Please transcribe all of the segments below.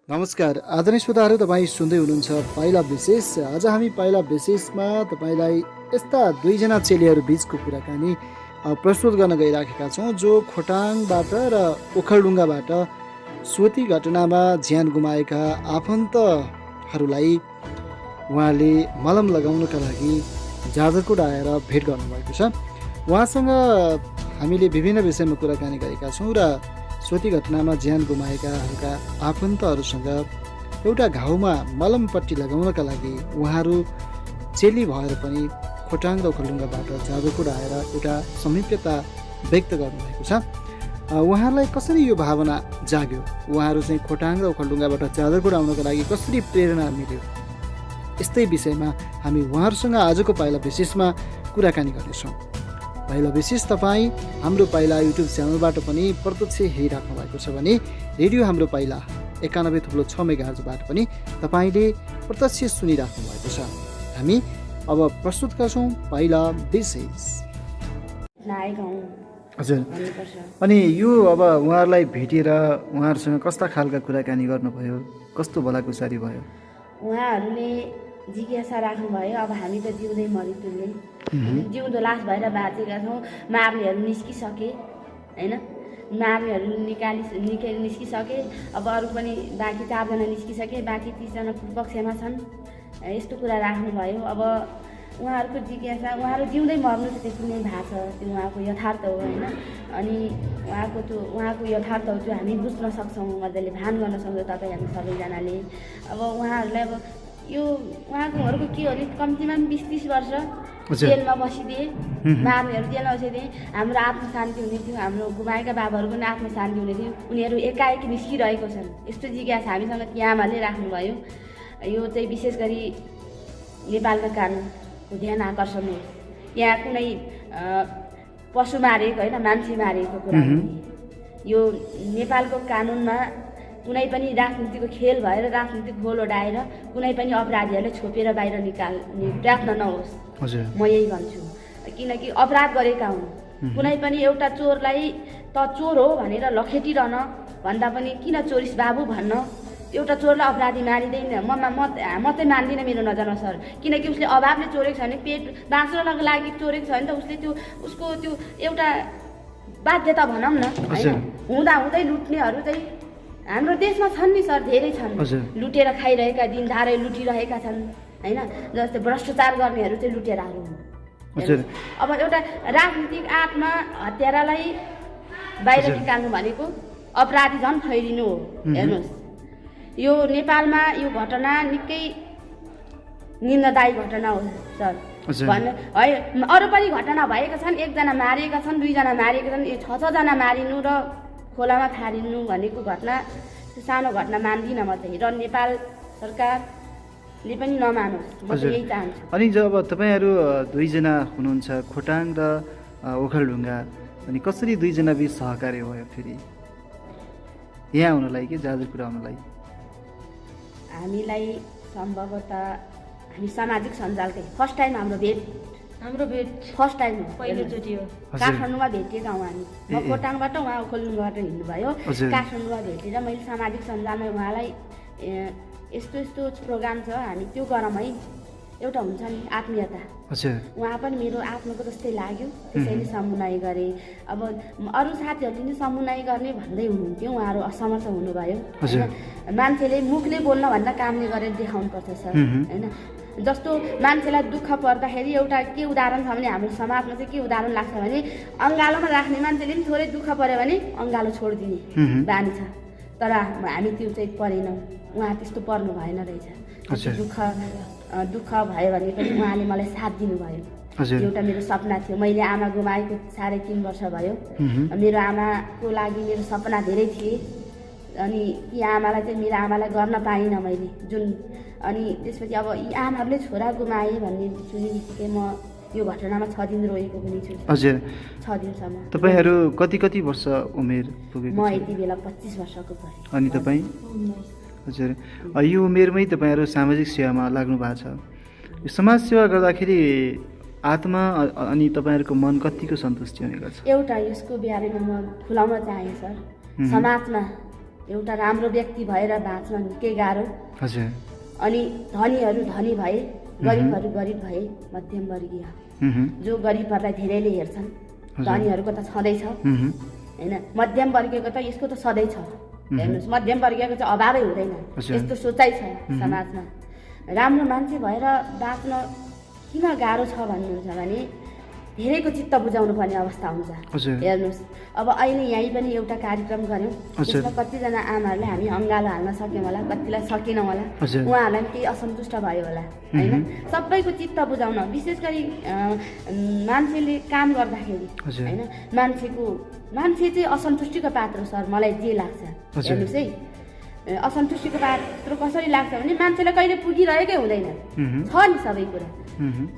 नमस्कार आदरणीय श्रोताहरू, तपाईँ सुन्दै हुनुहुन्छ पाइला विशेष। आज हामी पाइला विशेषमा तपाईँलाई यस्ता दुईजना चेलीहरू बिचको कुराकानी प्रस्तुत गर्न गइराखेका छौँ, जो खोटाङबाट र ओखलढुङ्गाबाट स्वती घटनामा ज्यान गुमाएका आफन्तहरूलाई उहाँले मलम लगाउनका लागि जाजरकोट आएर भेट गर्नुभएको छ। उहाँसँग हामीले विभिन्न विषयमा कुराकानी गरेका छौँ र स्वती घटनामा ज्यान गुमाएकाहरूका आफन्तहरूसँग एउटा घाउमा मलमपट्टी लगाउनका लागि उहाँहरू चेली भएर पनि खोटाङ र ओखलढुङ्गाबाट जाजरकोट आएर एउटा समीप्यता व्यक्त गर्नुभएको छ। उहाँहरूलाई कसरी यो भावना जाग्यो, उहाँहरू चाहिँ खोटाङ र ओखलढुङ्गाबाट जाजरकोट आउनको लागि कसरी प्रेरणा मिल्यो, यस्तै विषयमा हामी उहाँहरूसँग आजको पाइला विशेषमा कुराकानी गर्नेछौँ। पाइला विशेष तपाईँ हाम्रो पाइला युट्युब च्यानलबाट पनि प्रत्यक्ष हेरिराख्नु भएको छ भने रेडियो हाम्रो पाइला 91.6 मेगाहर्जबाट पनि तपाईँले प्रत्यक्ष सुनिराख्नु भएको छ। हामी अब प्रस्तुत गर्छौँ पाइला विशेष। हजुर, अनि यो अब उहाँहरूलाई भेटेर उहाँहरूसँग कस्ता खालका कुराकानी गर्नुभयो, कस्तो भलाकुसारी भयो? उहाँहरूले जिज्ञासा राख्नुभयो। अब हामी त जिउँदै मरितुल्य जिउँदो लास भएर बाँचेका छौँ। मार्नेहरू निस्किसके होइन, मार्नेहरू निस्किसके। अब अरू पनि बाँकी 4 जना निस्किसके, बाँकी 30 जना पक्षमा छन्। यस्तो कुरा राख्नुभयो। अब उहाँहरूको जिज्ञासा, उहाँहरू जिउँदै मर्नु चाहिँ त्यति नै भएको छ, त्यो उहाँको यथार्थ हो होइन। अनि उहाँको यथार्थ हो त्यो हामी बुझ्न सक्छौँ, मजाले भान गर्न सक्छौँ तपाईँ हामी सबैजनाले। अब उहाँहरूलाई अब यो उहाँकोहरूको के हो भने कम्तीमा 20-30 वर्ष जेलमा बसिदिए, मार्नेहरू जेलमा बसिदिए, हाम्रो आत्मशान्ति हुने थियो, हाम्रो गुमाएका बाबाहरूको पनि आत्मशान्ति हुने थियो। उनीहरू एकाएक निस्किरहेको छन्, यस्तो जिज्ञासा हामीसँग ती आमाले राख्नुभयो। यो चाहिँ विशेष गरी नेपालका कानुनको ध्यान आकर्षण हो। यहाँ कुनै पशु मारेको होइन, मान्छे मारेको कुरा यो नेपालको कानुनमा कुनै पनि राजनीतिको खेल भएर राजनीतिक गोल ओडाएर कुनै पनि अपराधीहरूले छोपेर बाहिर राख्न नहोस्, म यही भन्छु। किनकि अपराध गरेका हुन्। कुनै पनि एउटा चोरलाई त चोर हो भनेर लखेटिरहन भन्दा पनि किन चोरिस बाबु भन्न, एउटा चोरलाई अपराधी मारिँदैन। म चाहिँ मान्दिनँ मेरो नजरमा सर। किनकि उसले अभावले चोरेको छ भने, पेट बाँच्नको लागि चोरेको छ भने त उसले उसको त्यो एउटा बाध्यता भनौँ न, हुँदै लुट्नेहरू चाहिँ हाम्रो देशमा छन् नि सर, धेरै छन्। लुटेर खाइरहेका, दिनदारै लुटिरहेका छन् होइन। जस्तै भ्रष्टाचार गर्नेहरू चाहिँ लुटेराहरू हुन्। अब एउटा राजनीतिक आत्मा हत्यारालाई बाहिर निकाल्नु भनेको अपराधी झन् फैलिनु हो। हेर्नुहोस्, यो नेपालमा यो घटना निकै निन्ददायी घटना हो सर भन्ने है। अरू पनि घटना भएका छन्, 1 जना मारिएका छन्, 2 जना मारिएका छन्, 6 जना मारिनु र खोलामा फालिनु भनेको घटना सानो घटना मान्दिनँ म चाहिँ। र नेपाल सरकारले पनि नमानोस्, म यही चाहन्छु। अनि जब तपाईँहरू दुईजना हुनुहुन्छ खोटाङ र ओखलढुङ्गा, अनि कसरी दुईजना बिच सहकार्य भयो फेरि यहाँ आउनलाई कि जाजरकोट आउनलाई? हामीलाई सम्भवतः हामी सामाजिक सञ्जालकै फर्स्ट टाइम हाम्रो भेट फर्स्ट टाइम हो, पहिलोचोटि हो। काठमाडौँमा भेटेका हौँ हामी। म खोटाङबाट, उहाँ ओखलढुङ्गाबाट हिँड्नुभयो। काठमाडौँमा भेटेर मैले सामाजिक सञ्जालमा उहाँलाई यस्तो प्रोग्राम छ, हामी त्यो गरौँ है, एउटा हुन्छ नि आत्मीयता। उहाँ पनि मेरो आत्माको जस्तै लाग्यो, त्यसैले समुदाय गरेँ। अब अरू साथीहरूले नि समुदाय गर्ने भन्दै हुनुहुन्थ्यो, उहाँहरू असमर्थ हुनुभयो। मान्छेले मुखले बोल्न भन्दा कामले गरेर देखाउनुपर्छ सर होइन। जस्तो मान्छेलाई दुःख पर्दाखेरि एउटा के उदाहरण छ भने, हाम्रो समाजमा चाहिँ के उदाहरण लाग्छ भने, अङ्गालोमा राख्ने मान्छेले पनि थोरै दुःख पऱ्यो भने अङ्गालो छोडिदिने बानी छ। तर हामी त्यो चाहिँ परेनौँ, उहाँ त्यस्तो पर्नु भएन रहेछ। दुःख भयो भने पनि उहाँले मलाई साथ दिनुभयो। एउटा मेरो सपना थियो, मैले आमा गुमाएको 3.5 वर्ष भयो। मेरो आमाको लागि मेरो सपना धेरै थिए। अनि यी आमालाई चाहिँ, मेरो आमालाई गर्न पाइनँ मैले जुन। अनि त्यसपछि अब यी आमाहरूले छोरा गुमाए भन्ने सुनिसके म यो घटनामा 6 दिन रोएको पनि छु। हजुर, 6 दिनसम्म। तपाईँहरू कति वर्ष उमेर पुगेको? म यति बेला 25 वर्षको भएँ। अनि तपाईँ? हजुर, यो उमेरमै तपाईँहरू सामाजिक सेवामा लाग्नु भएको छ। यो समाज सेवा गर्दाखेरि आत्मा अनि तपाईँहरूको मन कतिको सन्तुष्टि हुने गर्छ? एउटा यसको बारेमा म खुलाउन चाहेँ सर। समाजमा एउटा राम्रो व्यक्ति भएर बाँच्न निकै गाह्रो। हजुर। अनि धनीहरू धनी भए, गरिबहरू गरिब भए, मध्यमवर्गीय जो गरिबहरूलाई धेरैले हेर्छन्, धनीहरूको त छँदैछ होइन, मध्यमवर्गीयको त यसको त सधैँ छ। हेर्नुहोस्, मध्यमवर्गीयको चाहिँ अभावै हुँदैन, यस्तो सोचाइ छ समाजमा। राम्रो मान्छे भएर बाँच्न किन गाह्रो छ भन्नुहुन्छ भने धेरैको चित्त बुझाउनु पर्ने अवस्था हुन्छ। हेर्नुहोस्, अब अहिले यहीँ पनि एउटा कार्यक्रम गऱ्यौँ, त्यसमा कतिजना आमाहरूले हामी अङ्गालो हाल्न सक्यौँ होला, कतिलाई सकेनौँ होला, उहाँहरूलाई केही असन्तुष्ट भयो होला होइन। सबैको चित्त बुझाउन, विशेष गरी मान्छेले काम गर्दाखेरि होइन, मान्छे चाहिँ असन्तुष्टिको पात्र सर, मलाई जे लाग्छ। हेर्नुहोस् है, असन्तुष्टिको पात्र कसरी लाग्छ भने मान्छेलाई कहिले पुगिरहेकै हुँदैन, छ नि सबै कुरा।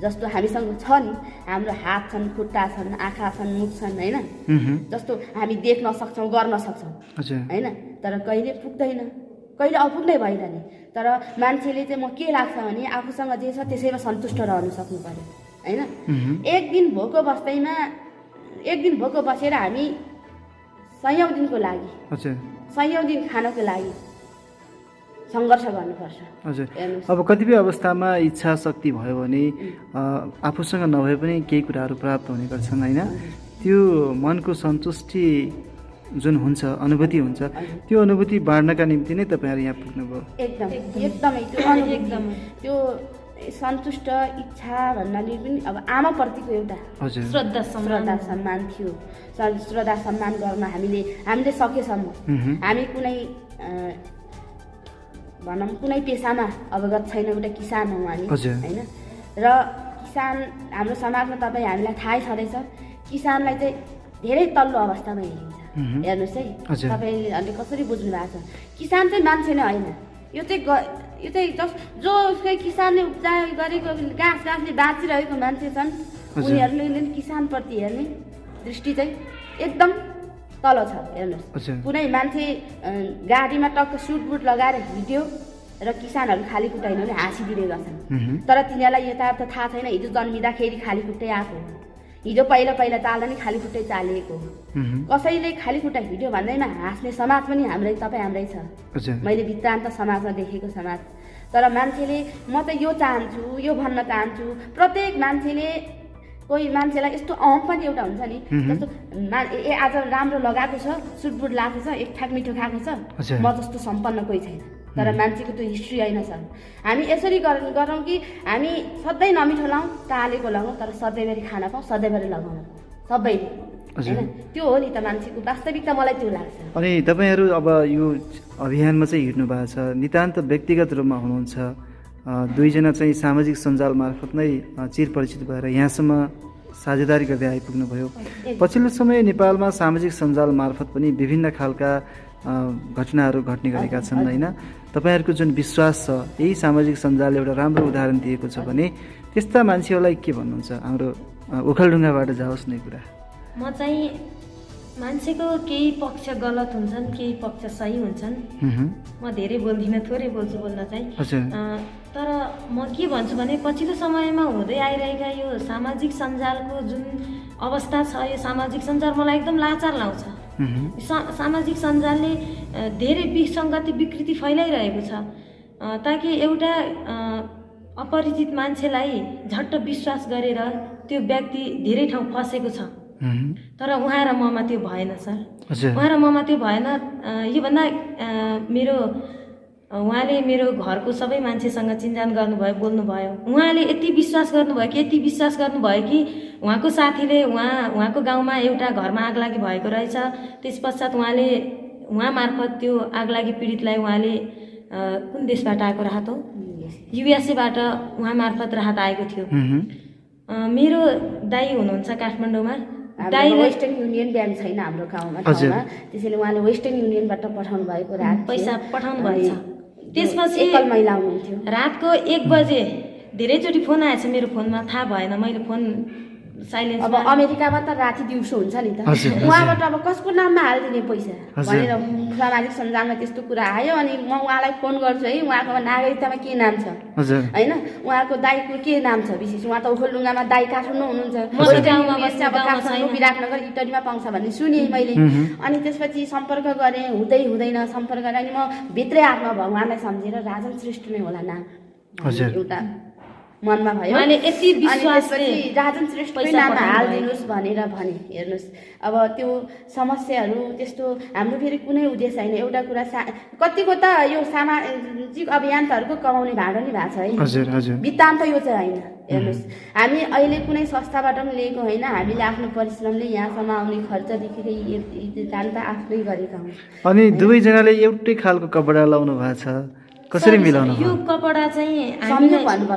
जस्तो हामीसँग छ नि, हाम्रो हात छन्, खुट्टा छन्, आँखा छन्, मुख छन् होइन, जस्तो हामी देख्न सक्छौँ, गर्न सक्छौँ होइन, तर कहिले पुग्दैन, कहिले अपुग्नै भइरहने। तर मान्छेले चाहिँ म के लाग्छ भने आफूसँग जे छ त्यसैमा सन्तुष्ट रहनु सक्नु पर्यो होइन। एक दिन भोको बसेर हामी सयौँ दिनको लागि, सयौँ दिन खानको लागि सङ्घर्ष गर्नुपर्छ। हजुर। अब कतिपय अवस्थामा इच्छा शक्ति भयो भने आफूसँग नभए पनि केही कुराहरू प्राप्त हुने गर्छन् होइन, त्यो मनको सन्तुष्टि जुन हुन्छ, अनुभूति हुन्छ, त्यो अनुभूति बाँड्नका निम्ति नै तपाईँहरू यहाँ पुग्नुभयो। एकदमै त्यो सन्तुष्ट इच्छा भन्नाले पनि अब आमाप्रतिको एउटा श्रद्धा सम्मान थियो। श्रद्धा सम्मान गर्न हामीले सकेसम्म, हामी कुनै पेसामा अवगत छैन, एउटा किसान हौँ हामी होइन। र किसान हाम्रो समाजमा तपाईँ हामीलाई थाहै छँदैछ, किसानलाई चाहिँ धेरै तल्लो अवस्थामा हेरिन्छ। हेर्नुहोस् है, तपाईँहरूले कसरी बुझ्नु भएको छ, किसान चाहिँ मान्छे नै होइन, यो चाहिँ जो किसानले उपजा गरेको घाँसले बाँचिरहेको मान्छे छन्, उनीहरूले किसानप्रति हेर्ने दृष्टि चाहिँ एकदम तल छ। हेर्नुहोस्, कुनै मान्छे गाडीमा टक्क सुटबुट लगाएर हिँड्यो र किसानहरू खाली खुट्टा हिँड्यो भने हाँसिदिने गर्छन्, तर तिनीहरूलाई यथार्थ थाहा छैन, हिजो जन्मिँदाखेरि खाली खुट्टै आएको, हिजो पहिला चाल्दा नि खाली खुट्टै चालिएको। कसैले खाली खुट्टा हिँड्यो भन्दैमा हाँस्ने समाज पनि हाम्रै छ। मैले वृत्तान्त समाजमा देखेको समाज। तर मान्छेले म त यो चाहन्छु, यो भन्न चाहन्छु, प्रत्येक मान्छेले, कोही मान्छेलाई यस्तो अहम पनि एउटा हुन्छ नि, जस्तो आज राम्रो लगाएको छ, सुटबुट लगाएको छ, एक ठाक मिठो खाएको छ, म जस्तो सम्पन्न कोही छैन। तर मान्छेको त्यो हिस्ट्री होइन सर। हामी यसरी गरौँ कि हामी सधैँ नमिठो लाउँ, टालेको लगाउँ, तर सधैँभरि खाना पाऊँ, सधैँभरि लगाउँ सबैले होइन। त्यो हो नि त मान्छेको वास्तविकता, मलाई त्यो लाग्छ। अनि तपाईँहरू अब यो अभियानमा चाहिँ हिँड्नु भएको छ, नितान्त व्यक्तिगत रूपमा हुनुहुन्छ, दुईजना चाहिँ सामाजिक सञ्जाल मार्फत नै चिरपरिचित भएर यहाँसम्म साझेदारी गर्दै आइपुग्नुभयो। पछिल्लो समय नेपालमा सामाजिक सञ्जाल मार्फत पनि विभिन्न खालका घटनाहरू घट्ने गरेका छन् होइन। तपाईँहरूको जुन विश्वास छ, यही सामाजिक सञ्जाल एउटा राम्रो उदाहरण दिएको छ भने त्यस्ता मान्छेहरूलाई के भन्नुहुन्छ? हाम्रो ओखलढुङ्गाबाट जाओस् नै कुरा। म चाहिँ मान्छेको केही पक्ष गलत हुन्छन्, केही पक्ष सही हुन्छन्। म धेरै बोल्दिनँ, थोरै बोल्छु बोल्न चाहिँ। तर म के भन्छु भने पछिल्लो समयमा हुँदै आइरहेका यो सामाजिक सञ्जालको जुन अवस्था छ, यो सामाजिक सञ्जाल मलाई एकदम लाचार लाउँछ। सामाजिक सञ्जालले धेरै विसङ्गति, विकृति फैलाइरहेको छ, ताकि एउटा अपरिचित मान्छेलाई झट्ट विश्वास गरेर त्यो व्यक्ति धेरै ठाउँ फसेको छ। तर उहाँ र ममा त्यो भएन सर, उहाँ र ममा त्यो भएन। योभन्दा उहाँले मेरो घरको सबै मान्छेसँग चिन्जान गर्नुभयो, बोल्नुभयो। उहाँले यति विश्वास गर्नुभयो कि उहाँको साथीले उहाँको गाउँमा एउटा घरमा आगलागी भएको रहेछ। त्यस पश्चात उहाँ मार्फत त्यो आगलागी पीडितलाई उहाँले कुन देशबाट आएको राहत हो, युएसएबाट उहाँ मार्फत राहत आएको थियो। मेरो दाइ हुनुहुन्छ काठमाडौँमा, वेस्टर्न युनियन ब्याङ्क छैन हाम्रो गाउँमा, त्यसैले उहाँले वेस्टर्न युनियनबाट पठाउनु भएको पैसा पठाउनु भएछ। त्यसपछि एकल महिला हुनुहुन्थ्यो। रातको 1 बजे धेरैचोटि फोन आएछ मेरो फोनमा, थाहा भएन, मैले फोन साइलेन्स अब अमेरिकामा त राति दिउँसो हुन्छ नि त उहाँबाट अब कसको नाममा हालिदिने पैसा भनेर सामाजिक सञ्जालमा त्यस्तो कुरा आयो अनि म उहाँलाई फोन गर्छु है उहाँको नागरिकतामा के नाम छ होइन उहाँको दाईको के नाम छ विशेष उहाँ त ओखलढुङ्गामा दाई काठमाडौँ हुनुहुन्छ काठमाडौँ विराटनगर इटरीमा पाउँछ भन्ने सुनेँ मैले अनि त्यसपछि सम्पर्क गरेँ हुँदैन सम्पर्क गरेँ अनि म भित्रै आत्मा भगवान्लाई सम्झेर राजन श्रेष्ठ नै होला नाम एउटा मनमा भयो अनि त्यसपछि राजन श्रेष्ठकै नाममा हालिदिनुहोस् भनेर भने हेर्नुहोस् अब त्यो समस्याहरू त्यस्तो हाम्रो फेरि कुनै उद्देश्य होइन एउटा कुरा कतिको त यो सामाजिक अभियान्ताहरूको कमाउने भाँडो नै भएको छ है वृत्तान्त यो चाहिँ होइन हेर्नुहोस् हामी अहिले कुनै संस्थाबाट पनि लिएको होइन हामीले आफ्नो परिश्रमले यहाँसम्म आउने खर्चदेखि काम त आफ्नै गरेका हौँ अनि दुवैजनाले एउटै खालको कपडा लाउनु भएको छ कसरी मिलाउनु यो कपडा चाहिँ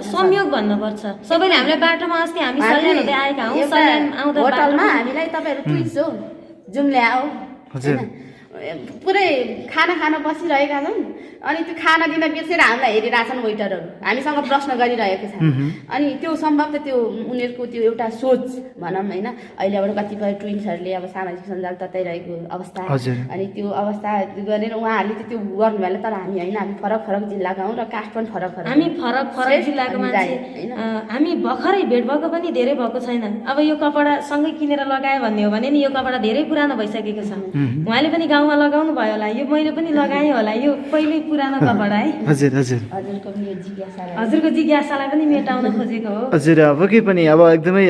संयोग भन्नुपर्छ सबैले हामीलाई बाटोमा अस्ति हामी सल्यान हुँदै आएका हौँ सल्यान आउँदा होटलमा हामीलाई तपाईँहरू ट्विट्स हो जुम ल्याऊ पुरै खाना खान बसिरहेका छन् अनि त्यो खाना दिन बिर्सेर हामीलाई हेरिरहेछन् वेटरहरू हामीसँग प्रश्न गरिरहेको छ अनि त्यो सम्भव त त्यो उनीहरूको त्यो एउटा सोच भनौँ होइन अहिलेबाट कतिपय ट्विन्सहरूले अब सामाजिक सञ्जाल तताइरहेको अवस्था अनि त्यो अवस्था गरेर उहाँहरूले त त्यो गर्नु भएन तर हामी होइन हामी फरक फरक जिल्लाका हौँ र कास्ट पनि फरक हामी फरक जिल्लाको मान्छे हामी भर्खरै भेट भएको पनि धेरै भएको छैन अब यो कपडा सँगै किनेर लगायो भन्ने हो भने नि यो कपडा धेरै पुरानो भइसकेको छ उहाँले पनि गाउँमा लगाउनु भयो होला यो मैले पनि लगाएँ होला यो पहिल्यै पुरानो कपडा है हजुरको जिज्ञासालाई पनि मेटाउन खोजेको हो हजुर अब के पनि अब एकदमै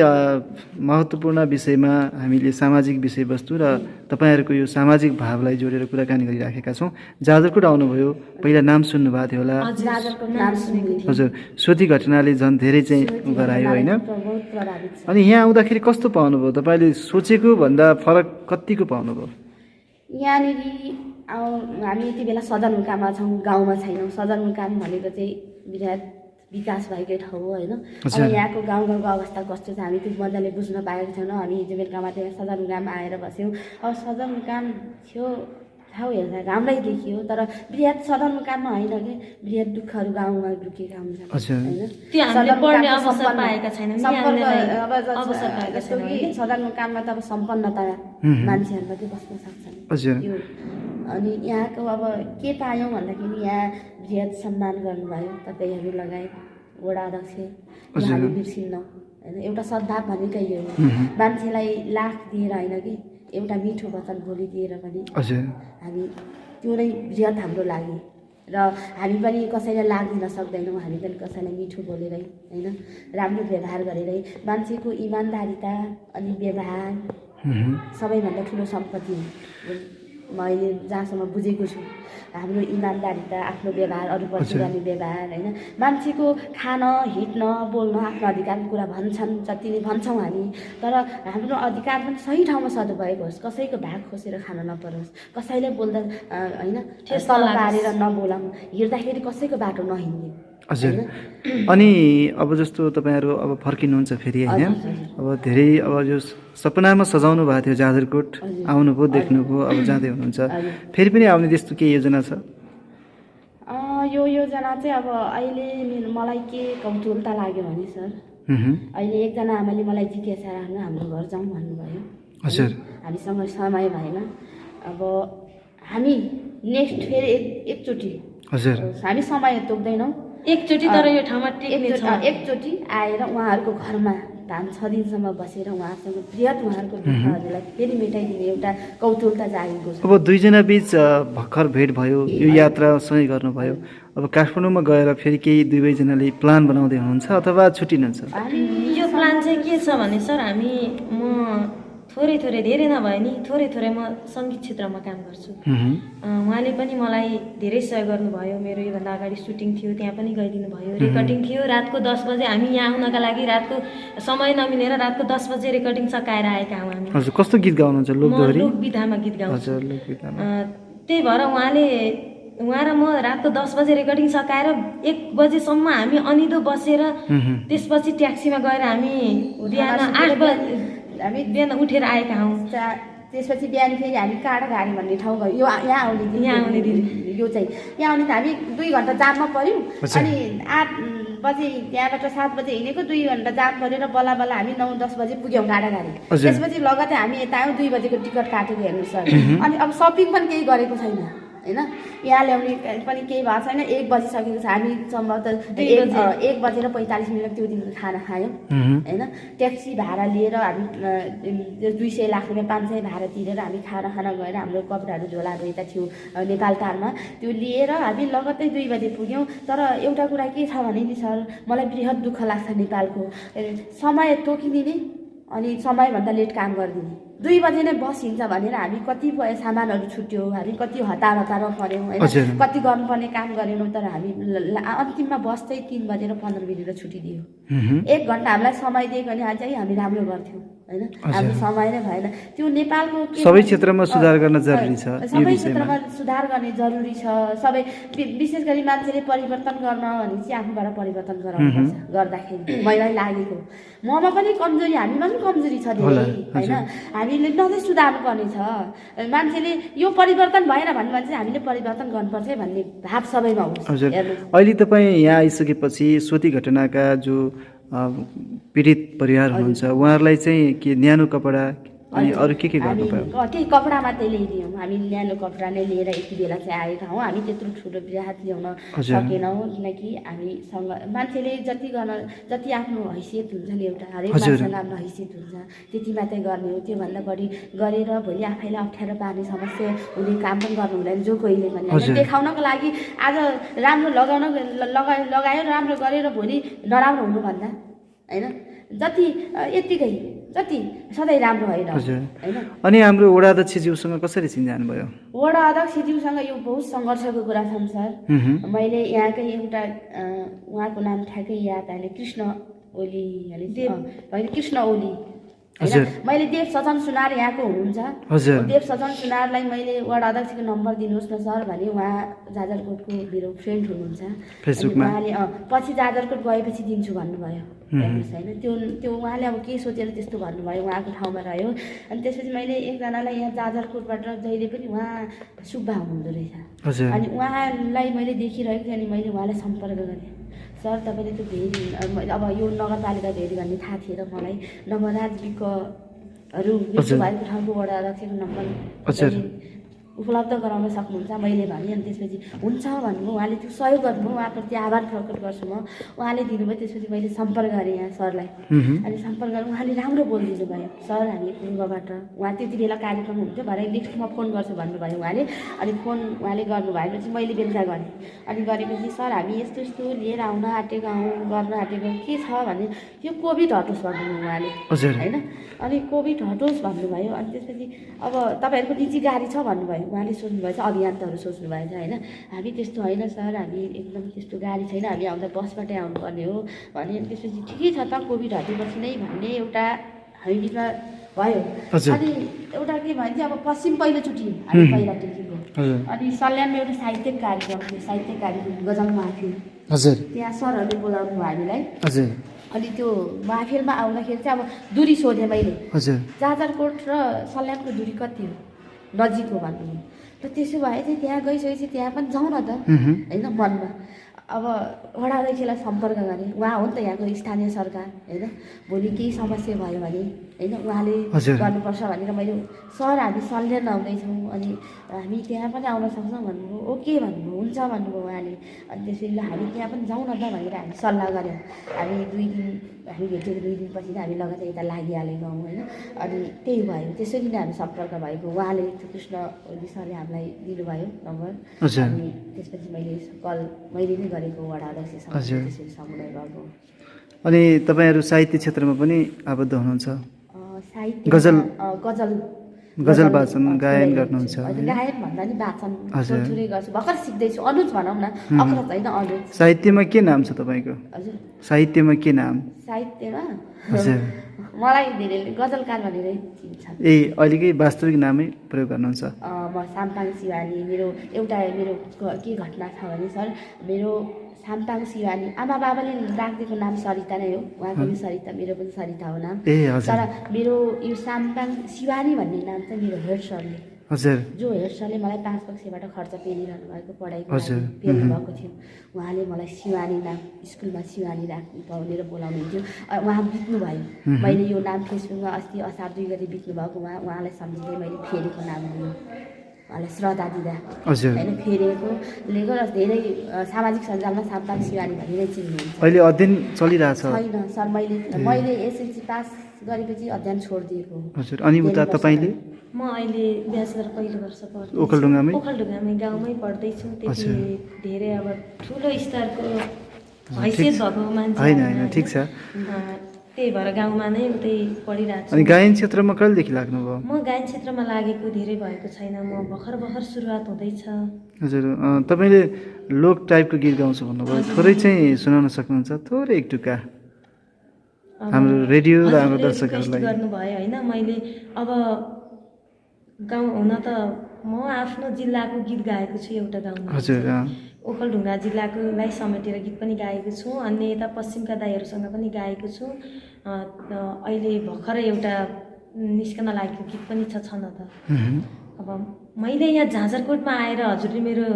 महत्त्वपूर्ण विषयमा हामीले सामाजिक विषयवस्तु र तपाईँहरूको यो सामाजिक भावलाई जोडेर कुराकानी गरिराखेका छौँ जाजरकोट आउनुभयो पहिला नाम सुन्नुभएको थियो होला हजुर सोधी घटनाले झन् धेरै चाहिँ गरायो होइन अनि यहाँ आउँदाखेरि कस्तो पाउनुभयो तपाईँले सोचेको भन्दा फरक कतिको पाउनुभयो यहाँनिर हामी यति बेला सदरमुकाममा छौँ गाउँमा छैनौँ सदरमुकाम भनेको चाहिँ विराट विकास भएकै ठाउँ हो होइन अब यहाँको गाउँको अवस्था कस्तो छ हामी त्यो मजाले बुझ्न पाएका छैनौँ हामी हिजो बेलुका मात्रै सदरमुकाममा आएर बस्यौँ अब सदरमुकाम थियो ठाउँ हेर्दा राम्रै देखियो तर बृहत सदरमुकाममा होइन कि बृहत दुःखहरू गाउँमा ढुकेका हुन्छन् सदरमुकाममा त अब सम्पन्नता मान्छेहरू मात्रै बस्न सक्छन् अनि यहाँको अब के पायौँ भन्दाखेरि यहाँ बृहत सम्मान गर्नुभयो तपाईँहरू लगायत वडा अध्यक्ष हामी बिर्सिन्नौँ होइन एउटा सद्भाव भनेकै यो मान्छेलाई लाख दिएर होइन कि एउटा मिठो वचन बोलिदिएर पनि हामी त्यो नै बृहत हाम्रो लागि र हामी पनि कसैलाई लाग दिन सक्दैनौँ हामी पनि कसैलाई मिठो बोलेरै होइन राम्रो व्यवहार गरेरै मान्छेको इमान्दारिता अनि व्यवहार सबैभन्दा ठुलो सम्पत्ति हो मैले जहाँसम्म बुझेको छु हाम्रो इमान्दारिता आफ्नो व्यवहार अरूप्रति गर्ने व्यवहार होइन मान्छेको खान हिँड्न बोल्न आफ्नो अधिकारको कुरा भन्छन् जति नै भन्छौँ हामी तर हाम्रो अधिकार पनि सही ठाउँमा सदुपयोग होस् कसैको भाग खोसेर खान नपरोस् कसैले बोल्दा होइन तल पारेर नबोलाउँ हिँड्दाखेरि कसैको बाटो नहिँड्ने हजुर अनि अब जस्तो तपाईँहरू अब फर्किनुहुन्छ फेरि होइन अब धेरै अब यो सपनामा सजाउनु भएको थियो जाजरकोट आउनुभयो देख्नुभयो अब जाँदै हुनुहुन्छ फेरि पनि आउने त्यस्तो के योजना छ यो योजना चाहिँ अब अहिले मलाई के कौतूहलता लाग्यो भने सर अहिले एकजना आमाले मलाई जिज्ञासा राख्नु हाम्रो घर जाउँ भन्नुभयो हजुर हामीसँग समय भएन अब हामी नेक्स्ट फेरि एकचोटि हजुर हामी समय तोक्दैनौँ एकचोटि तर यो ठाउँमा एकचोटि आएर उहाँहरूको घरमा 5-6 दिनसम्म बसेर उहाँसँग बृहत उहाँहरूको दुःखहरूलाई फेरि मेटाइदिने एउटा कौतूहलता जागेको छ अब दुईजना बीच भर्खर भेट भयो यो यात्रा सँगै गर्नुभयो अब काठमाडौँमा गएर फेरि केही दुवैजनाले प्लान बनाउँदै हुनुहुन्छ अथवा छुट्टिनुहुन्छ यो प्लान चाहिँ के छ भने सर म थोरै धेरै नभए नि थोरै म सङ्गीत क्षेत्रमा काम गर्छु उहाँले पनि मलाई धेरै सहयोग गर्नुभयो मेरो योभन्दा अगाडि सुटिङ थियो त्यहाँ पनि गइदिनु भयो रेकर्डिङ थियो रातको 10 बजे हामी यहाँ आउनका लागि रातको समय नमिलेर रातको 10 बजे रेकर्डिङ सकाएर आएका हौँ हामी हजुर कस्तो गीत गाउनुहुन्छ लोकविधामा गीत गाउँछु त्यही भएर उहाँ र म रातको 10 बजे रेकर्डिङ सकाएर 1 बजेसम्म हामी अनिदो बसेर त्यसपछि ट्याक्सीमा गएर हामी बिहान 8 बजे हामी बिहान उठेर आएका हौँ त्यसपछि बिहान फेरि हामी काँडाघारी भन्ने ठाउँ गयो यो यहाँ आउने दिन यो चाहिँ यहाँ आउने हामी 2 घन्टा जाममा पऱ्यौँ अनि 8 बजे त्यहाँबाट 7 बजे हिँडेको 2 घन्टा जाम परेर बल्ल बल्ल हामी 9-10 बजे पुग्यौँ काँडाघारी त्यसपछि लगतै हामी यता आयौँ 2 बजेको टिकट काटेको हेर्नु सर अनि अब सपिङ पनि केही गरेको छैन होइन यहाँ ल्याउने पनि केही भएको छैन 1 बजिसकेको छ हामी सम्भवतः 1:45 त्यो दिनको खाना खायौँ होइन ट्याक्सी भाडा लिएर हामी 200 लाख रुपियाँ 500 भाडा तिरेर हामी खाना खान गएर हाम्रो कपडाहरू झोलाहरू यता थियो नेपाल टारमा त्यो लिएर हामी लगत्तै 2 बजे पुग्यौँ तर एउटा कुरा के छ भने नि सर मलाई बृहत दुःख लाग्छ नेपालको समय तोकिदिने अनि समयभन्दा लेट काम गरिदिने 2 बजे नै बस हिँड्छ भनेर हामी कतिपय सामानहरू छुट्यो हामी कति हतारमा पऱ्यौँ होइन कति गर्नुपर्ने काम गरेनौँ तर हामी अन्तिममा बस चाहिँ 3 बजेर 15 मिनेटमा छुट्टिदियो 1 घन्टा हामीलाई समय दिएको भने अझै हामी राम्रो गर्थ्यौँ होइन हामी समय नै भएन त्यो नेपालको सबै क्षेत्रमा सुधार गर्न जरुरी छ सबै क्षेत्रमा सुधार गर्ने जरुरी छ सबै विशेष गरी मान्छेले परिवर्तन गर्न भने चाहिँ आफूबाट परिवर्तन गराउनुपर्छ गर्दाखेरि मलाई लागेको ममा पनि कमजोरी हामीमा पनि कमजोरी छ धेरै होइन हामीले नजै सुधार्नु पर्ने छ मान्छेले यो परिवर्तन भएन भन्नु चाहिँ हामीले परिवर्तन गर्नुपर्छ भन्ने भाव सबैमा हुन्छ अहिले तपाईँ यहाँ आइसकेपछि सोती घटनाका जो पीडित परिवार हुनुहुन्छ उहाँहरूलाई चाहिँ के न्यानो कपडा अनि अरू के गर्नुभयो त्यही कपडा मात्रै ल्याइदियौँ हामी न्यानो कपडा नै लिएर यति बेला चाहिँ आएका हौँ हामी त्यत्रो ठुलो बिरात ल्याउन सकेनौँ किनकि हामीसँग मान्छेले जति आफ्नो हैसियत हुन्छ नि एउटा हरेक मान्छेसँग आफ्नो हैसियत हुन्छ त्यति मात्रै गर्ने हो त्योभन्दा बढी गरेर भोलि आफैलाई अप्ठ्यारो पार्ने समस्या हुने काम पनि गर्नु हुँदैन जो कोहीले पनि देखाउनको लागि आज राम्रो लगायो राम्रो गरेर भोलि नराम्रो हुनुभन्दा होइन जति सधैँ राम्रो होइन होइन अनि हाम्रो वडा अध्यक्षज्यूसँग कसरी चिन्जान भयो वडा अध्यक्षज्यूसँग यो बहुत सङ्घर्षको कुरा छ सर मैले यहाँकै एउटा उहाँको नाम ठ्याक्कै याद आएन कृष्ण ओली होइन कृष्ण ओली होइन मैले देव सजन सुनार यहाँको हुनुहुन्छ देव सजन सुनारलाई मैले वडा अध्यक्षको नम्बर दिनुहोस् न सर भने उहाँ जाजरकोटको मेरो फ्रेन्ड हुनुहुन्छ उहाँले पछि जाजरकोट गएपछि दिन्छु भन्नुभयो हेर्नुहोस् होइन त्यो उहाँले अब के सोचेर त्यस्तो भन्नुभयो उहाँको ठाउँमा रह्यो अनि त्यसपछि मैले एकजनालाई यहाँ जाजरकोटबाट जहिले पनि उहाँ सुब्बा हुनुहुँदो रहेछ अनि उहाँलाई मैले देखिरहेको थिएँ अनि मैले उहाँलाई सम्पर्क गरेँ सर तपाईँले त्यो भेरी अब यो नगरपालिका भेरी भन्ने थाहा थिएन मलाई नवराज विक्कहरू भएको ठाउँको वडा अध्यक्षको नम्बर उपलब्ध गराउन सक्नुहुन्छ मैले भनेँ अनि त्यसपछि हुन्छ भन्नुभयो उहाँले त्यो सहयोग गर्नुभयो उहाँप्रति आभार प्रकट गर्छु म उहाँले दिनुभयो त्यसपछि मैले सम्पर्क गरेँ यहाँ सरलाई अनि सम्पर्क गरेँ उहाँले राम्रो बोलिदिनु भयो सर हामी पूर्वबाट उहाँ त्यति बेला कार्यक्रम हुन्थ्यो भरे नेक्स्टमा फोन गर्छु भन्नुभयो उहाँले अनि फोन उहाँले गर्नुभएपछि मैले बेलुका गरेँ अनि गरेपछि सर हामी यस्तो यस्तो लिएर आउन आँटेको गर्न आँटेको के छ भने यो कोभिड हटोस् भन्नुभयो उहाँले होइन अनि कोभिड हटोस् भन्नुभयो अनि त्यसपछि अब तपाईँहरूको निजी गाडी छ भन्नुभयो उहाँले सोच्नुभएछ अभियन्ताहरू सोच्नुभएछ होइन हामी त्यस्तो होइन सर हामी एकदम त्यस्तो गाडी छैन हामी आउँदा बसबाटै आउनुपर्ने हो भने त्यसपछि ठिकै छ त कोभिड हटेपछि नै भन्ने एउटा हामी बिचमा भयो अनि एउटा के भन्छ अब पश्चिम पहिलोचोटि हामी पहिला टेकेको अनि सल्यानमा एउटा साहित्यिक कार्यक्रम थियो साहित्यिक कार्यक्रम गजल महफिल त्यहाँ सरहरूले बोलाउनु भयो हामीलाई अनि त्यो महफिलमा आउँदाखेरि चाहिँ अब दूरी सोधेँ मैले जाजरकोट र सल्यानको दूरी कति हो नजिक हो भन्नु र त्यसो भए चाहिँ त्यहाँ गइसकेपछि त्यहाँ पनि जाउँ न त होइन मनमा अब वडा अध्यक्षलाई सम्पर्क गरेँ उहाँ हो नि त यहाँको स्थानीय सरकार होइन भोलि केही समस्या भयो भने होइन उहाँले गर्नुपर्छ भनेर मैले सर हामी सल्यान आउँदैछौँ अनि हामी त्यहाँ पनि आउन सक्छौँ भन्नुभयो ओके भन्नुभयो हुन्छ भन्नुभयो उहाँले अनि त्यसरी ल हामी त्यहाँ पनि जाउँ न त भनेर हामी सल्लाह गऱ्यौँ हामी 2 दिन हामी भेटेको 2 दिनपछि हामी लगतै यता लागिहालेको हौँ होइन अनि त्यही भयो त्यसरी नै हामी सम्पर्क भएको उहाँले कृष्ण ओली सरले हामीलाई दिनुभयो नम्बर अनि त्यसपछि मैले कल मैले नै गरेको वडा अध्यक्षसँग त्यसरी समुदाय गएको अनि तपाईँहरू साहित्य क्षेत्रमा पनि आबद्ध हुनुहुन्छ साहित्य गजल वाचन गायन गर्नुहुन्छ गायन भन्दा नि वाचन थोरै गर्छु भर्खर सिक्दैछु अनुज भनौँ न अग्रज होइन अनुज साहित्यमा के नाम छ तपाईँको हजुर साहित्यमा के नाम साहित्यमा हजुर मलाई धेरै गजलकार भनेर चिन्छन्। अहिलेकै वास्तविक नामै प्रयोग गर्नुहुन्छ? म साम्पाङ शिवानी। मेरो के घटना छ भने सर, मेरो साम्पाङ शिवानी आमा बाबाले राखिदिएको नाम सरिता नै हो। उहाँको पनि सरिता, मेरो पनि सरिता हो नाम। तर मेरो यो साम्पाङ शिवानी भन्ने नाम चाहिँ मेरो हेड सरले, जो हेड सरले मलाई 5 कक्षाबाट खर्च पेलिरहनु भएको पढाइको लागि पेल्नु भएको थियो, उहाँले मलाई शिवानी नाम स्कुलमा शिवानी राख्नु भनेर बोलाउनुहुन्थ्यो। उहाँ बित्नुभयो। मैले यो नाम फेसबुकमा अस्ति असार 2 गते बित्नु भएको, उहाँलाई सम्झिँदै मैले फेरेको नाम दिएँ, उहाँलाई श्रद्धा दिँदा होइन फेरेकोले गर्दा धेरै सामाजिक सञ्जालमा साम्पाङ शिवानी भनेर चिन्नुहुन्छ। अहिले अध्ययन चलिरहेछ? छैन सर, मैले एसएलसी पास गरेपछि अध्ययन छोडिदिएको। हजुर। अनि उता तपाईँले? म अहिले ब्याचलर पहिलो वर्ष पढ्छु ओखलढुङ्गामै गाउँमै पढ्दैछु। त्यति धेरै अब ठुलो स्तरको हैसियत भएको मान्छे होइन, ठिक छ। त्यही भएर गाउँमा नै उतै पढिरहेको छु। अनि गायन क्षेत्रमा कहिलेदेखि लाग्नुभयो? म गायन क्षेत्रमा लागेको धेरै भएको छैन, म भर्खर सुरुवात हुँदैछ। हजुर। तपाईँले लोक टाइपको गीत गाउँछु भन्नुभयो, थोरै चाहिँ सुनाउन सक्नुहुन्छ? थोरै एक टुक्का हाम्रो रेडियो र हाम्रो दर्शकहरूलाई गर्नुभयो होइन। मैले अब गाउँ हुन त म आफ्नो जिल्लाको गीत गाएको छु एउटा गाउँमा। हजुर। ओखलढुङ्गा जिल्लाकोलाई समेटेर गीत पनि गाएको छु, अन्य यता पश्चिमका दाइहरूसँग पनि गाएको छु। अहिले भर्खरै एउटा निस्कन लागेको गीत पनि छ न त। अब मैले यहाँ झाँझरकोटमा आएर हजुरले मेरो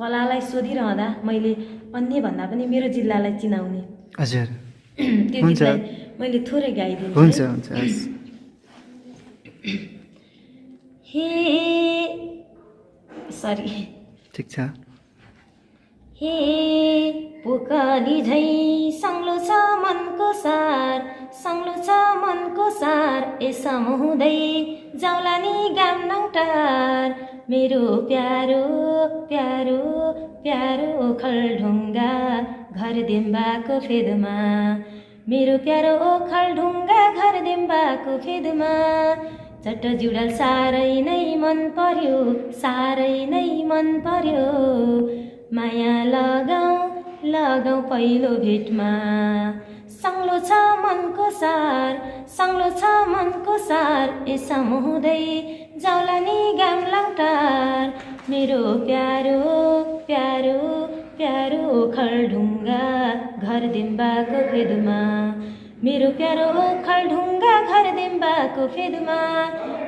कलालाई सोधिरहँदा मैले अन्य भन्दा पनि मेरो जिल्लालाई चिनाउने। हजुर। त्यो गीतलाई मैले थोरै गाइदिन्छु। हुन्छ। हे सरी ठिक छ। हे पोकाली झै सङ्लो छ मनको सार, सङ्लो छ मनको सार, यसम हुँदै जाउला नि गामनङटार, मेरो प्यारो प्यारो प्यारो ओखलढुङ्गा घर देम्बाको फेदमा, मेरो प्यारो ओखलढुङ्गा घर देम्बाको फेदमा, चट्ट जुडल साह्रै नै मन पर्यो, साह्रै नै मन पर्यो, माया लगाऊ पहिलो भेटमा, सङ्लो छ मनको सार, सङ्लो छ मनको सार, यसम हुँदै जाउला नि गामलङटार, मेरो प्यारो प्यारो प्यारो ओखलढुङ्गा घर देम्बाको फेदमा, मेरो प्यारो ओखलढुङ्गा घर देम्बाको फेदमा,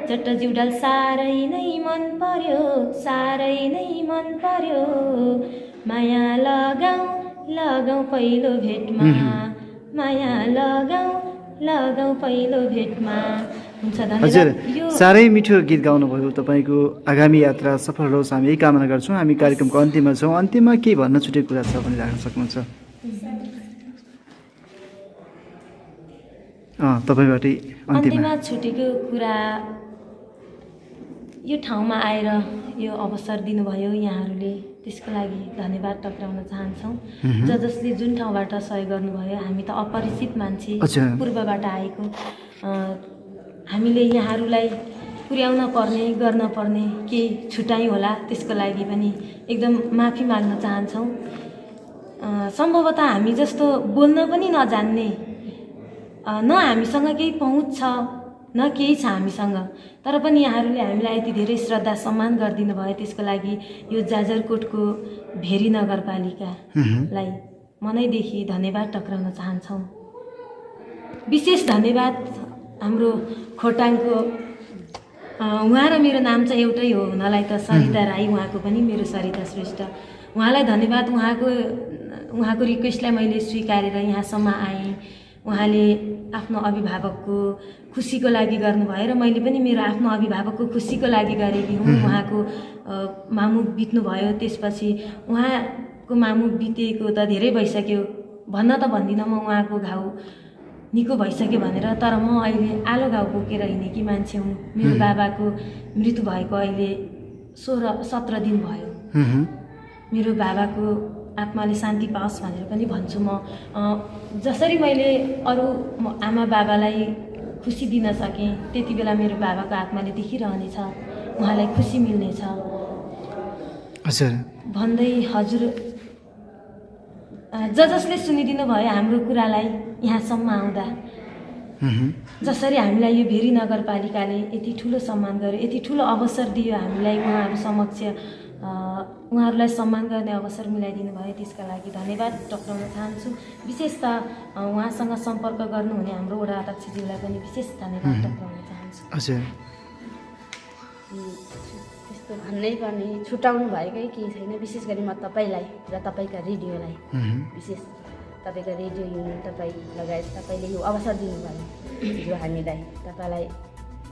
चट्ट जुडल साह्रै नै मन पर्यो, साह्रै नै मन पर्यो, माया लगाऊ पहिलो भेटमा, माया लगाऊ पहिलो भेटमा। हुन्छ, हजुर। धन्यवाद। साह्रै मिठो गीत गाउनुभयो। तपाईँको आगामी यात्रा सफल रहोस् हामी यही कामना गर्छौँ। हामी कार्यक्रमको अन्तिममा छौँ। अन्तिममा के भन्न छुटेको कुरा छ भने राख्न सक्नुहुन्छ? तपाईँबाटै अन्तिममा छुटेको कुरा, यो ठाउँमा आएर यो अवसर दिनुभयो यहाँहरूले, त्यसको लागि धन्यवाद टक्राउन चाहन्छौँ। जसले जुन ठाउँबाट सहयोग गर्नुभयो, हामी त अपरिचित मान्छे, पूर्वबाट आएको, हामीले यहाँहरूलाई पुर्याउन पर्ने गर्न पर्ने केही छुट्याइ होला, त्यसको लागि पनि एकदम माफी माग्न चाहन्छौँ। सम्भवतः हामी जस्तो बोल्न पनि नजान्ने, न हामीसँग केही पहुँच छ न केही छ हामीसँग, तर पनि यहाँहरूले हामीलाई यति धेरै श्रद्धा सम्मान गरिदिनु भयो, त्यसको लागि यो जाजरकोटको भेरी नगरपालिकालाई मनैदेखि धन्यवाद टक्राउन चाहन्छौँ। विशेष धन्यवाद हाम्रो खोटाङको, उहाँ र मेरो नाम चाहिँ एउटै हो हुनलाई त, सरिता राई, उहाँको पनि मेरो सरिता श्रेष्ठ। उहाँलाई धन्यवाद। उहाँको रिक्वेस्टलाई मैले स्वीकारेर यहाँसम्म आएँ। उहाँले आफ्नो अभिभावकको खुसीको लागि गर्नुभयो र मैले पनि मेरो आफ्नो अभिभावकको खुसीको लागि गरेकी हुँ। उहाँको मामु बित्नुभयो, त्यसपछि उहाँको मामु बितेको त धेरै भइसक्यो, भन्न त भन्दिनँ म उहाँको घाउ निको भइसक्यो भनेर, तर म अहिले आलो घाउ बोकेर हिँडेकी मान्छे हुँ। मेरो बाबाको मृत्यु भएको अहिले 16-17 दिन भयो। मेरो बाबाको आत्माले शान्ति पाओस् भनेर पनि भन्छु म। जसरी मैले अरू आमा बाबालाई खुसी दिन सकेँ, त्यति बेला मेरो बाबाको आत्माले देखिरहनेछ, उहाँलाई खुसी मिल्नेछ भन्दै हजुर जसले सुनिदिनु भयो हाम्रो कुरालाई यहाँसम्म आउँदा जसरी हामीलाई यो भेरी नगरपालिकाले यति ठुलो सम्मान गर्यो, यति ठुलो अवसर दियो हामीलाई, उहाँहरू समक्ष उहाँहरूलाई सम्मान गर्ने अवसर मिलाइदिनु भयो, त्यसका लागि धन्यवाद टक्राउन चाहन्छु। विशेष त उहाँसँग सम्पर्क गर्नुहुने हाम्रो वडा अध्यक्षज्यूलाई पनि विशेष धन्यवाद टक्राउन चाहन्छु। हजुर त्यस्तो भन्नै पर्ने छुटाउनु भएकै केही छैन। विशेष गरी म तपाईँलाई र तपाईँका रेडियोलाई विशेष तपाईँको रेडियो युनियन तपाईँ लगायत तपाईँले यो अवसर दिनुभयो जो हामीलाई, तपाईँलाई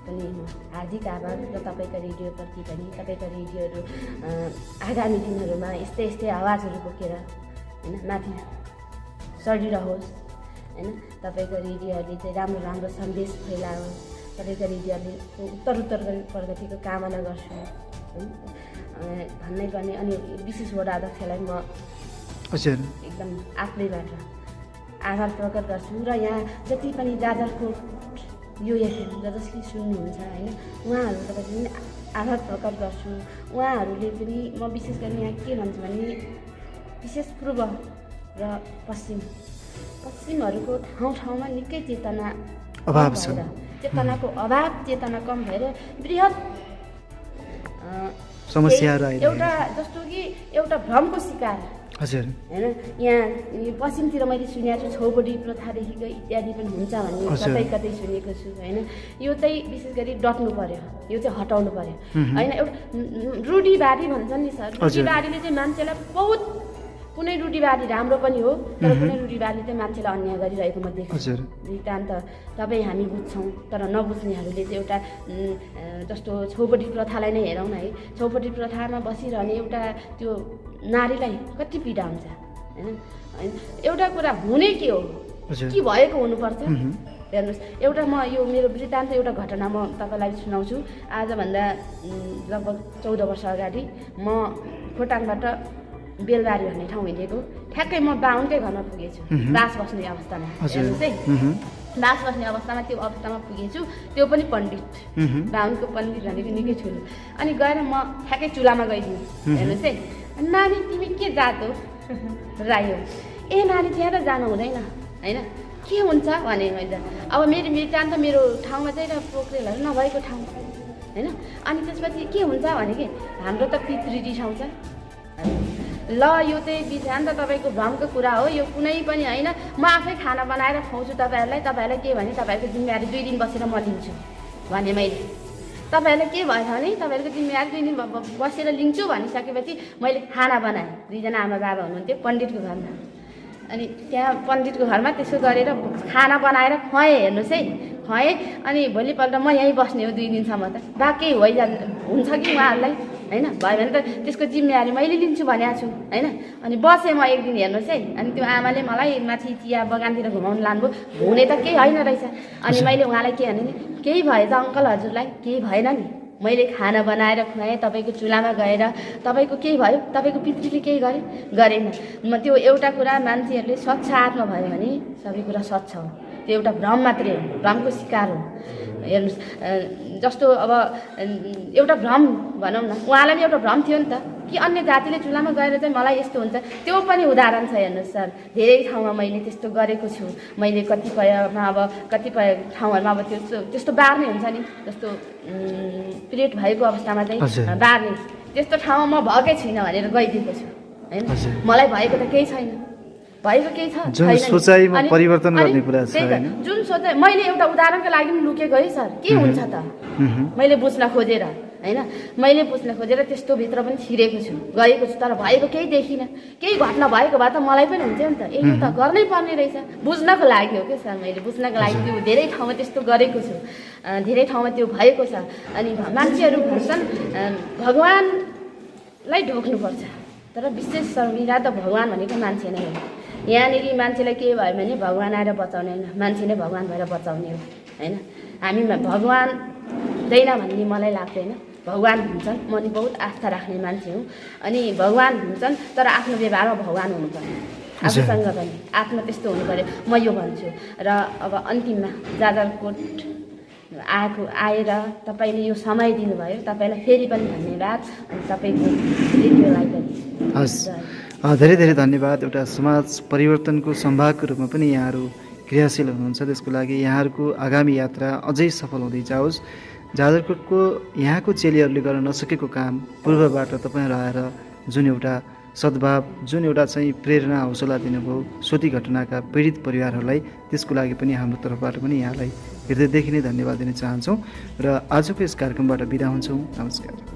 पनि म हार्दिक आभार र तपाईँका रेडियोप्रति पनि। तपाईँका रेडियोहरू आगामी दिनहरूमा यस्तै यस्तै आवाजहरू बोकेर होइन माथि चढिरहोस् होइन। तपाईँको रेडियोहरूले चाहिँ राम्रो राम्रो सन्देश फैलाओस्। तपाईँको रेडियोले उत्तर प्रगतिको कामना गर्छु भन्नै पर्ने। अनि विशेष वडा अध्यक्षलाई म एकदम आफ्नैबाट आभार प्रकट गर्छु र यहाँ जति पनि जाजरकोट यो एफएम जसले सुन्नुहुन्छ होइन उहाँहरू तपाईँ पनि आभार प्रकट गर्छु। उहाँहरूले पनि म विशेष गरी यहाँ के भन्छु भने विशेष पूर्व र पश्चिमहरूको ठाउँमा निकै चेतना अभाव छ, चेतनाको अभाव, चेतना कम भएर बृहत समस्याहरू एउटा जस्तो कि एउटा भ्रमको शिकार हजुर होइन। यहाँ पश्चिमतिर मैले सुनेको छु छौपडी प्रथादेखिको इत्यादि पनि हुन्छ भन्ने कतै सुनेको छु होइन। यो चाहिँ विशेष गरी डट्नु पर्यो, यो चाहिँ हटाउनु पर्यो होइन। एउटा रूढिवादी भन्छन् नि सर, रूढिवादीले चाहिँ मान्छेलाई बहुत, कुनै रूढिवादी राम्रो पनि हो तर कुनै रूढिवादीले चाहिँ मान्छेलाई अन्याय गरिरहेको म देख्छु। वृत्तान्त तपाईँ हामी बुझ्छौँ तर नबुझ्नेहरूले चाहिँ एउटा जस्तो छौपडी प्रथालाई नै हेरौँ न है। छौपडी प्रथामा बसिरहने एउटा त्यो नारीलाई कति पीडा हुन्छ होइन। एउटा कुरा हुने के हो, के भएको हुनुपर्छ हेर्नुहोस्। एउटा म यो मेरो वृत्तान्त एउटा घटना म तपाईँलाई सुनाउँछु। आजभन्दा लगभग 14 वर्ष अगाडि म खोटाङबाट बेलबारी भन्ने ठाउँ हिँडेको, ठ्याक्कै म बाहुनकै घरमा पुगेछु बास बस्ने अवस्थामा। हेर्नुहोस् है, बास बस्ने अवस्थामा त्यो अवस्थामा पुगेछु, त्यो पनि पण्डित, बाहुनको पण्डित भनेको निकै ठुलो। अनि गएर म ठ्याक्कै चुलामा गइदिएँ। हेर्नुहोस् है, नानी तिमी के जात हो? राई हो। ए नानी त्यहाँ त जानु हुँदैन होइन, के हुन्छ भने मैले अब मेरो मिटान त मेरो ठाउँमा चाहिँ पोखरेलहरू नभएको ठाउँ होइन। अनि त्यसपछि के हुन्छ भने कि हाम्रो त पितृ रिसाउँछ ल, यो चाहिँ बिहान त तपाईँको भ्रमको कुरा हो, यो कुनै पनि होइन। म आफै खाना बनाएर खुवाउँछु तपाईँहरूलाई के भने तपाईँहरूको जिम्मेवारी 2 दिन बसेर म लिन्छु भने मैले। तपाईँहरूलाई के भएछ भने तपाईँहरूको जिम्मेवारी 2 दिन बसेर लिन्छु भनिसकेपछि मैले खाना बनाएँ। 2 जना आमा बाबा हुनुहुन्थ्यो पण्डितको घरमा। अनि त्यहाँ पण्डितको घरमा त्यसो गरेर खाना बनाएर खुवाएँ। हेर्नुहोस् है, खुवाएँ। अनि भोलिपल्ट म यहीँ बस्ने हो 2 दिनसम्म त बाँकी हुन्छ कि उहाँहरूलाई होइन। भयो भने त त्यसको जिम्मेवारी मैले लिन्छु भनेको छु होइन। अनि बसेँ म 1 दिन। हेर्नुहोस् है, अनि त्यो आमाले मलाई माथि चिया बगानतिर घुमाउनु लानुभयो। हुने त केही होइन रहेछ। अनि मैले उहाँलाई के भने केही भएछ अङ्कल हजुरलाई? केही भएन नि, मैले खाना बनाएर खुवाएँ, तपाईँको चुलामा गएर तपाईँको केही भयो? तपाईँको पितृले केही गरेन। म त्यो एउटा कुरा मान्छेहरूले स्वच्छ आत्मा भयो भने सबै कुरा स्वच्छ हो। त्यो एउटा भ्रम मात्रै हो, भ्रमको शिकार हो। हेर्नुहोस् जस्तो अब एउटा भ्रम भनौँ न, उहाँलाई पनि एउटा भ्रम थियो नि त कि अन्य जातिले चुलामा गएर चाहिँ मलाई यस्तो हुन्छ। त्यो पनि उदाहरण छ। हेर्नुहोस् सर, धेरै ठाउँमा मैले त्यस्तो गरेको छु। मैले कतिपयमा अब कतिपय ठाउँहरूमा अब त्यस्तो बार्ने हुन्छ नि, जस्तो पिरियड भएको अवस्थामा चाहिँ बार्ने, त्यस्तो ठाउँमा म भएकै छुइनँ भनेर गइदिएको छु होइन। मलाई भएको त केही छैन, भएको केही छ जुन सोचाइमा परिवर्तन गर्ने कुरा छ हैन। जुन सोचाइ मैले एउटा उदाहरणको लागि पनि लुकेको है सर, के हुन्छ त मैले बुझ्न खोजेर हैन, मैले बुझ्न खोजेर त्यस्तो भित्र पनि छिरेको छु, गएको छु, तर भएको केही देखिनँ। केही घटना भएको भए त मलाई पनि हुन्थ्यो नि त, यो त गर्नै पर्ने रहेछ बुझ्नको लागि हो क्या सर। मैले बुझ्नको लागि त्यो धेरै ठाउँमा त्यस्तो गरेको छु, धेरै ठाउँमा त्यो भएको छ। अनि मान्छेहरू भन्छन् भगवानलाई ढोक्नुपर्छ, तर विशेष संविधा त भगवान भनेको मान्छे नै हो। यहाँनिर मान्छेलाई के भयो भने भगवान आएर बचाउने होइन, मान्छे नै भगवान भएर बचाउने हो होइन। हामी भगवान हुँदैन भन्ने मलाई लाग्दैन। भगवान हुन्छन्, म नि बहुत आस्था राख्ने मान्छे हुँ। अनि भगवान हुन्छन् तर आफ्नो व्यवहारमा भगवान हुनुपर्ने, आफूसँग पनि आत्मा त्यस्तो हुनु पऱ्यो, म यो भन्छु। र अब अन्तिममा जाजरकोट आएर तपाईँले यो समय दिनुभयो, तपाईँलाई फेरि पनि धन्यवाद। अनि तपाईँको रेडियोलाई पनि हस्, धेरै धेरै धन्यवाद। एउटा समाज परिवर्तनको सम्भागको रूपमा पनि यहाँहरू क्रियाशील हुनुहुन्छ। त्यसको लागि यहाँहरूको आगामी यात्रा अझै सफल हुँदै जाओस्। जाजरकोटको यहाँको चेलीहरूले गर्न नसकेको काम पूर्वबाट तपाईँहरू आएर जुन एउटा सद्भाव, जुन एउटा चाहिँ प्रेरणा, हौसला दिनुभयो सोती घटनाका पीडित परिवारहरूलाई, त्यसको लागि पनि हाम्रो तर्फबाट पनि यहाँलाई हृदयदेखि नै धन्यवाद दिन चाहन्छौँ र आजको यस कार्यक्रमबाट बिदा हुन्छौँ। नमस्कार।